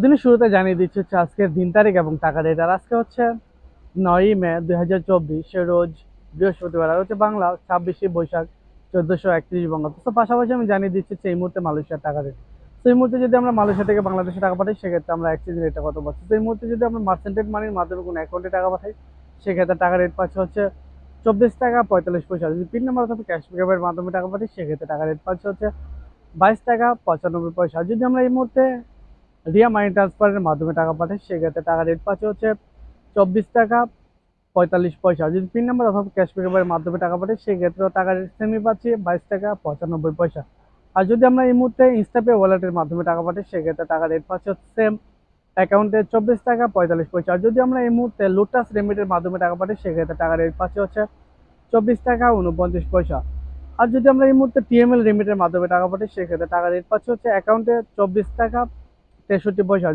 দিনের শুরুতে জানিয়ে দিচ্ছি হচ্ছে আজকের দিন তারিখ এবং টাকা রেট। আর আজকে হচ্ছে 9ই মে 2024 রোজ বৃহস্পতিবার। আর হচ্ছে বাংলা 26শে বৈশাখ 1431 বঙ্গাব্দ। তো পাশাপাশি আমি জানিয়ে দিচ্ছি হচ্ছে এই মুহূর্তে মালয়েশিয়ার টাকা রেট। তো এই মুহূর্তে যদি আমরা মালয়েশিয়া থেকে বাংলাদেশে টাকা পাঠাই সেক্ষেত্রে আমরা এক্সচেঞ্জ রেটটা কত পাচ্ছি। তো এই মুহূর্তে যদি আমরা মার্চেন্টেড মানির মাধ্যমে কোনো অ্যাকাউন্টে টাকা পাঠাই সেক্ষেত্রে টাকা রেট পাচ্ছে হচ্ছে 24 টাকা 45 পয়সা। যদি পিন নাম্বার অথবা ক্যাশ পিকআপের মাধ্যমে টাকা পাঠাই সেক্ষেত্রে টাকা রেট পাচ্ছে হচ্ছে 22 টাকা 95 পয়সা। যদি আমরা এই মুহূর্তে রিয়া মানি ট্রান্সফারের মাধ্যমে টাকা পাঠাই সেক্ষেত্রে টাকা রেট পাচ্ছে হচ্ছে 24 টাকা 45 পয়সা। যদি পিন নাম্বার অথবা ক্যাশ পিকআপের মাধ্যমে টাকা পাঠাই সেক্ষেত্রে টাকা রেট সেমই পাচ্ছি 22 টাকা 95 পয়সা। আর যদি আমরা এই মুহূর্তে ইনস্টাপে ওয়ালেটের মাধ্যমে টাকা পাঠাই সেক্ষেত্রে টাকা রেট পাচ্ছে সেম অ্যাকাউন্টে 24 টাকা 45 পয়সা। আর যদি আমরা এই মুহূর্তে লোটাস রেমিটের মাধ্যমে টাকা পাঠাই সেক্ষেত্রে টাকা রেট পাচ্ছে হচ্ছে 24 টাকা 49 পয়সা। আর যদি আমরা এই মুহূর্তে টিএমএল রেমিটের মাধ্যমে টাকা পাঠাই সেক্ষেত্রে টাকা রেট পাচ্ছে হচ্ছে অ্যাকাউন্টে 24 টাকা 63 পয়সা।